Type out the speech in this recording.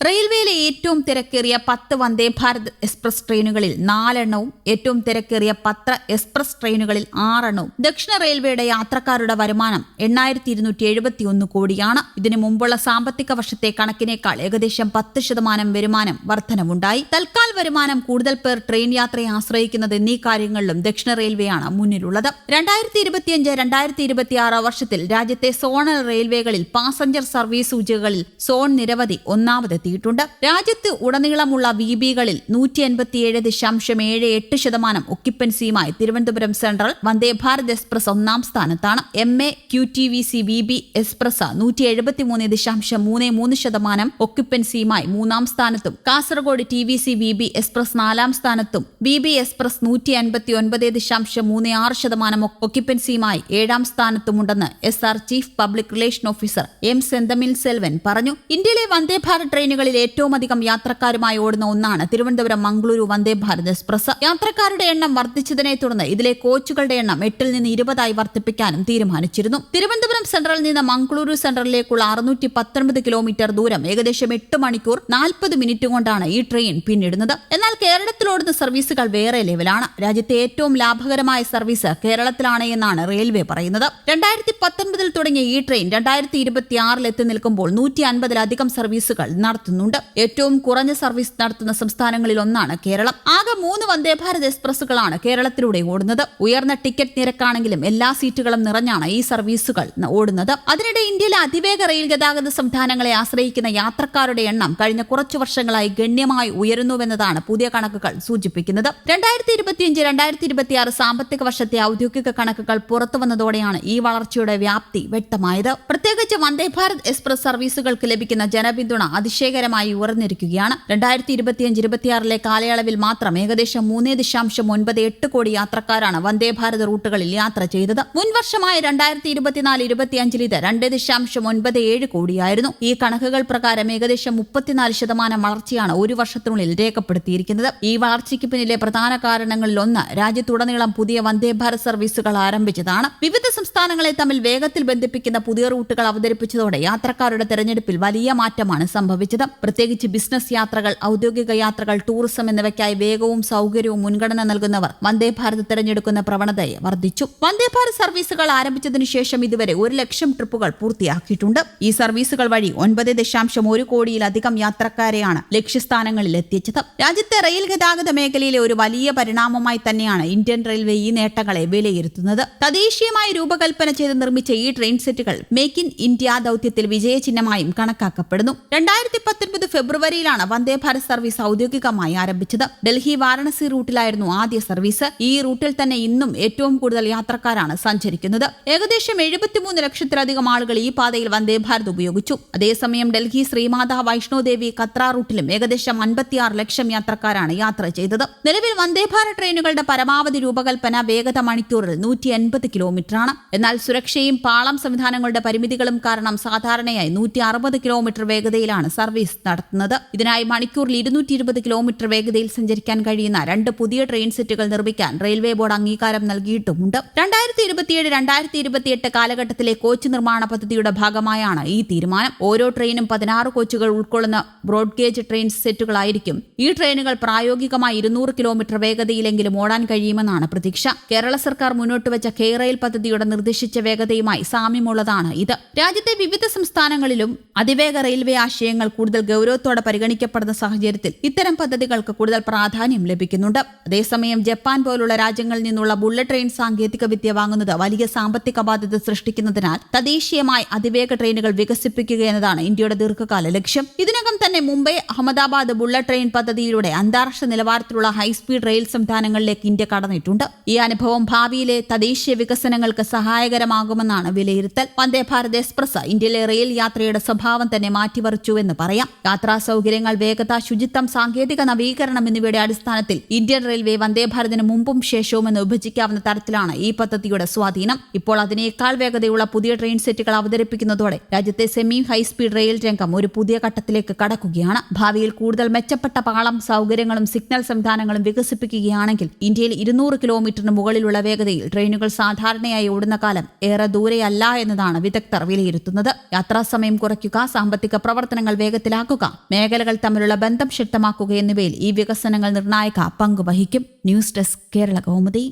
റെയിൽവേയിലെ ഏറ്റവും തിരക്കേറിയ 10 വന്ദേ ഭാരത് എക്സ്പ്രസ് ട്രെയിനുകളിൽ 4 എണ്ണവും ഏറ്റവും തിരക്കേറിയ 10 എക്സ്പ്രസ് ട്രെയിനുകളിൽ 6 എണ്ണവും ദക്ഷിണ റെയിൽവേയുടെ യാത്രക്കാരുടെ വരുമാനം 8,271 കോടിയാണ്. ഇതിനു മുമ്പുള്ള സാമ്പത്തിക വർഷത്തെ കണക്കിനേക്കാൾ ഏകദേശം 10% വരുമാനം വർധനവുണ്ടായി. തൽക്കാൽ വരുമാനം, കൂടുതൽ പേർ ട്രെയിൻ യാത്രയെ ആശ്രയിക്കുന്നത് എന്നീ കാര്യങ്ങളിലും ദക്ഷിണ റെയിൽവേയാണ് മുന്നിലുള്ളത്. 2025-2026 വർഷത്തിൽ രാജ്യത്തെ സോണൽ റെയിൽവേകളിൽ പാസഞ്ചർ സർവീസ് സൂചികകളിൽ സോൺ നിരവധി ഒന്നാമതെത്തിയിട്ടുണ്ട്. രാജ്യത്ത് ഉടനീളമുള്ള വിബികളിൽ 187.78% ഒക്യുപ്പൻസിയുമായി തിരുവനന്തപുരം സെൻട്രൽ വന്ദേ ഭാരത് എക്സ്പ്രസ് ഒന്നാം സ്ഥാനത്താണ്. MA QTVC VB എക്സ്പ്രസ് 173.33% ഒക്യുപ്പൻസിയുമായി മൂന്നാം സ്ഥാനത്തും, കാസർഗോഡ് TVC VB എക്സ്പ്രസ് 4ാം സ്ഥാനത്തും, BB എക്സ്പ്രസ് 159.36% ഒക്യുപ്പൻസിയുമായി 7ാം സ്ഥാനത്തുമുണ്ടെന്ന് SR chief public relation officer M Senthamil Selvan പറഞ്ഞു. ഇന്ത്യയിലെ വന്ദേ ഭാരത് ട്രെയിനുകളിൽ ഏറ്റവും അധികം യാത്രക്കാരുമായി ഓടുന്ന ഒന്നാണ് തിരുവനന്തപുരം മംഗളൂരു വന്ദേ ഭാരത് എക്സ്പ്രസ്. യാത്രക്കാരുടെ എണ്ണം വർദ്ധിച്ചതിനെ തുടർന്ന് ഇതിലെ കോച്ചുകളുടെ എണ്ണം 8ൽ നിന്ന് 20 വർദ്ധിപ്പിക്കാനും തീരുമാനിച്ചിരുന്നു. തിരുവനന്തപുരം സെൻട്രലിൽ നിന്ന് മംഗളൂരു സെൻട്രലിലേക്കുള്ള 619 കിലോമീറ്റർ ദൂരം ഏകദേശം 8 മണിക്കൂർ 40 മിനിറ്റ് കൊണ്ടാണ് ഈ ട്രെയിൻ പിന്നിടുന്നത്. എന്നാൽ കേരളത്തിലോടുന്ന സർവീസുകൾ വേറെ ലെവലാണ്. രാജ്യത്തെ ഏറ്റവും ലാഭകരമായ സർവീസ് കേരളത്തിലാണ് എന്നാണ് റെയിൽവേ പറയുന്നത്. 2019 തുടങ്ങിയ ഈ ട്രെയിൻ 2026 എത്തി നിൽക്കുമ്പോൾ 150-ലധികം സർവീസുകൾ നടത്തുന്നുണ്ട്. ഏറ്റവും കുറഞ്ഞ സർവീസ് നടത്തുന്ന സംസ്ഥാനങ്ങളിൽ ഒന്നാണ് കേരളം. ആകെ 3 വന്ദേ ഭാരത് എക്സ്പ്രസുകളാണ് കേരളത്തിലൂടെ ഓടുന്നത്. ഉയർന്ന ടിക്കറ്റ് നിരക്കാണെങ്കിലും എല്ലാ സീറ്റുകളും നിറഞ്ഞാണ് ഈ സർവീസുകൾ ഓടുന്നത്. അതിനിടെ ഇന്ത്യയിലെ അതിവേഗ റെയിൽ ഗതാഗത സംവിധാനങ്ങളെ ആശ്രയിക്കുന്ന യാത്രക്കാരുടെ എണ്ണം കഴിഞ്ഞ കുറച്ചു വർഷങ്ങളായി ഗണ്യമായി ഉയരുന്നുവെന്നതാണ് പുതിയ കണക്കുകൾ സൂചിപ്പിക്കുന്നത്. 2025-2026 സാമ്പത്തിക വർഷത്തെ ഔദ്യോഗിക കണക്കുകൾ പുറത്തുവന്നതോടെയാണ് ഈ വളർച്ചയുടെ വ്യാപ്തി വ്യക്തമായത്. പ്രത്യേകിച്ച് വന്ദേ ഭാരത് എക്സ്പ്രസ് സർവീസുകൾക്ക് ലഭിക്കുന്ന ജനപിന്തുണ അതിശയകരമായി ഉയർന്നിരിക്കുകയാണ്. 2025-26 കാലയളവിൽ മാത്രം ഏകദേശം 3.98 കോടി യാത്രക്കാരാണ് വന്ദേ ഭാരത് റൂട്ടുകളിൽ യാത്ര ചെയ്തത്. മുൻവർഷമായ 2024-25 ഇത് 2.97 കോടിയായിരുന്നു. ഈ കണക്കുകൾ പ്രകാരം ഏകദേശം 34% വളർച്ചയാണ് ഒരു വർഷത്തിനുള്ളിൽ രേഖപ്പെടുത്തിയിരിക്കുന്നത്. ഈ വളർച്ചയ്ക്ക് പിന്നിലെ പ്രധാന കാരണങ്ങളിൽ ഒന്ന് രാജ്യത്തുടനീളം പുതിയ വന്ദേ ഭാരത് സർവീസുകൾ ആരംഭിച്ചതാണ്. വിവിധ സംസ്ഥാനങ്ങളെ തമ്മിൽ വേഗത്തിൽ ബന്ധിപ്പിക്കുന്ന പുതിയ റൂട്ടുകൾ അവതരിപ്പിച്ചതോടെ യാത്രക്കാരുടെ തെരഞ്ഞെടുപ്പിൽ വലിയ മാറ്റമാണ് സംഭവിച്ചത്. പ്രത്യേകിച്ച് ബിസിനസ് യാത്രകൾ, ഔദ്യോഗിക യാത്രകൾ, ടൂറിസം എന്നിവയ്ക്കായി വേഗവും സൗകര്യവും മുൻഗണന നൽകുന്നവർ വന്ദേ ഭാരത് തിരഞ്ഞെടുക്കുന്ന പ്രവണതയെ വർദ്ധിച്ചു. വന്ദേ ഭാരത് സർവീസുകൾ ആരംഭിച്ചതിനു ശേഷം ഇതുവരെ 1 ലക്ഷം ട്രിപ്പുകൾ പൂർത്തിയാക്കിയിട്ടുണ്ട്. ഈ സർവീസുകൾ വഴി 9.1 കോടിയിലധികം യാത്രക്കാരെയാണ് ലക്ഷ്യസ്ഥാനങ്ങളിൽ എത്തിച്ചത്. രാജ്യത്തെ റെയിൽ ഗതാഗത മേഖലയിലെ ഒരു വലിയ പരിണാമമായി തന്നെയാണ് ഇന്ത്യൻ റെയിൽവേ ഈ നേട്ടങ്ങളെ വിലയിരുത്തുന്നത്. തദ്ദേശീയമായി രൂപകൽപ്പന ചെയ്ത് നിർമ്മിച്ച ഈ ട്രെയിൻ സെറ്റുകൾ മേക്ക് ഇൻ ഇന്ത്യ ദൌത്യത്തിൽ വിജയചിഹ്നമായും കണക്കാക്കപ്പെടുന്നു. 2019 ഫെബ്രുവരിയിലാണ് വന്ദേ ഭാരത് സർവീസ് ഔദ്യോഗികമായി ആരംഭിച്ചത്. ഡൽഹി വാരണസി റൂട്ടിലായിരുന്നു ആദ്യ സർവീസ്. ഈ റൂട്ടിൽ തന്നെ ഇന്നും ഏറ്റവും കൂടുതൽ യാത്രക്കാരാണ് സഞ്ചരിക്കുന്നത്. ഏകദേശം 73 ലക്ഷത്തിലധികം ആളുകൾ ഈ പാതയിൽ വന്ദേ ഭാരത് ഉപയോഗിച്ചു. അതേസമയം ഡൽഹി ശ്രീമാതാ വൈഷ്ണോദേവി കത്ര റൂട്ടിലും ഏകദേശം 56 ലക്ഷം യാത്രക്കാരാണ് യാത്ര ചെയ്തത്. നിലവിൽ വന്ദേ ഭാരത് ട്രെയിനുകളുടെ പരമാവധി രൂപകൽപ്പന വേഗത മണിക്കൂറിൽ 180 കിലോമീറ്ററാണ്. എന്നാൽ സുരക്ഷയും പാളം സംവിധാനങ്ങളുടെ പരിമിതികളും കാരണം സാധാരണയായി 160 കിലോമീറ്റർ വേഗതയിലാണ് സർവീസ് നടത്തുന്നത്. ഇതിനായി മണിക്കൂറിൽ 220 കിലോമീറ്റർ വേഗതയിൽ സഞ്ചരിക്കാൻ കഴിയുന്ന 2 പുതിയ ട്രെയിൻ സെറ്റുകൾ നിർമ്മിക്കാൻ റെയിൽവേ ബോർഡ് അംഗീകാരം നൽകിയിട്ടുമുണ്ട്. 2027-2028 കാലഘട്ടത്തിലെ കോച്ച് നിർമ്മാണ പദ്ധതിയുടെ ഭാഗമായാണ് ഈ തീരുമാനം. ഓരോ ട്രെയിനും 16 കോച്ചുകൾ ഉൾക്കൊള്ളുന്ന ബ്രോഡ് ഗേജ് ട്രെയിൻ സെറ്റുകളായിരിക്കും. ഈ ട്രെയിനുകൾ പ്രായോഗികമായി 200 കിലോമീറ്റർ വേഗതയിലെങ്കിലും ഓടാൻ കഴിയുമെന്നാണ് പ്രതീക്ഷ. കേരള സർക്കാർ മുന്നോട്ടുവച്ച കെയ്റെയിൽ പദ്ധതിയുടെ നിർദ്ദേശിച്ച വേഗതയുമായി സാമ്യമുള്ളതാണ് ഇത്. രാജ്യത്തെ വിവിധ സംസ്ഥാനങ്ങളിലും അതിവേഗ റെയിൽവേ ആശയങ്ങൾ കൂടുതൽ ഗൗരവത്തോടെ പരിഗണിക്കപ്പെടുന്ന സാഹചര്യത്തിൽ ഇത്തരം പദ്ധതികൾക്ക് കൂടുതൽ പ്രാധാന്യം ലഭിക്കുന്നുണ്ട്. അതേസമയം ജപ്പാൻ പോലുള്ള രാജ്യങ്ങളിൽ നിന്നുള്ള ബുള്ളറ്റ് ട്രെയിൻ സാങ്കേതിക വിദ്യ വാങ്ങുന്നത് വലിയ സാമ്പത്തിക ബാധ്യത സൃഷ്ടിക്കുന്നതിനാൽ തദ്ദേശീയമായി അതിവേഗ ട്രെയിനുകൾ വികസിപ്പിക്കുക എന്നതാണ് ഇന്ത്യയുടെ ദീർഘകാല ലക്ഷ്യം. ഇതിനകം തന്നെ മുംബൈ അഹമ്മദാബാദ് ബുള്ളറ്റ് ട്രെയിൻ പദ്ധതിയിലൂടെ അന്താരാഷ്ട്ര നിലവാരത്തിലുള്ള ഹൈസ്പീഡ് റെയിൽ സംവിധാനങ്ങളിലേക്ക് ഇന്ത്യ കടന്നിട്ടുണ്ട്. ഈ അനുഭവം ഭാവിയിലെ തദ്ദേശീയ വികസനങ്ങൾക്ക് സഹായകരമാകുമെന്നാണ് വിലയിരുത്തൽ. വന്ദേ ഭാരത് എക്സ്പ്രസ് ഇന്ത്യയിലെ റെയിൽ യാത്രയുടെ സ്വഭാവം തന്നെ മാറ്റിമറിച്ചുവെന്ന് പറയാം. യാത്രാ സൗകര്യങ്ങൾ, വേഗത, ശുചിത്വം, സാങ്കേതിക നവീകരണം എന്നിവയുടെ അടിസ്ഥാനത്തിൽ ഇന്ത്യൻ റെയിൽവേ വന്ദേ ഭാരതിന് മുമ്പും ശേഷവും എന്ന് വിഭജിക്കാവുന്ന തരത്തിലാണ് ഈ പദ്ധതിയുടെ സ്വാധീനം. ഇപ്പോൾ അതിനേക്കാൾ വേഗതയുള്ള പുതിയ ട്രെയിൻ സെറ്റുകൾ അവതരിപ്പിക്കുന്നതോടെ രാജ്യത്തെ സെമി ഹൈസ്പീഡ് റെയിൽ രംഗം ഒരു പുതിയ ഘട്ടത്തിലേക്ക് കടക്കുകയാണ്. ഭാവിയിൽ കൂടുതൽ മെച്ചപ്പെട്ട പാളം സൗകര്യങ്ങളും സിഗ്നൽ സംവിധാനങ്ങളും വികസിപ്പിക്കുകയാണെങ്കിൽ ഇന്ത്യയിൽ 200 കിലോമീറ്ററിന് മുകളിലുള്ള വേഗതയിൽ ട്രെയിനുകൾ സാധാരണയായി ഓടുന്ന കാലം ഏറെ ദൂരെയല്ല എന്നതാണ് വിദഗ്ധർ വിലയിരുത്തുന്നത്. യാത്രാസമയം കുറയ്ക്കുക, സാമ്പത്തിക പ്രവർത്തനങ്ങൾ വേഗത്തിലാക്കുക നടപ്പിലാക്കുക, മേഖലകൾ തമ്മിലുള്ള ബന്ധം ശക്തമാക്കുക എന്നിവയിൽ ഈ വികസനങ്ങൾ നിർണായക പങ്കുവഹിക്കും. News desk Kerala Kaumudi.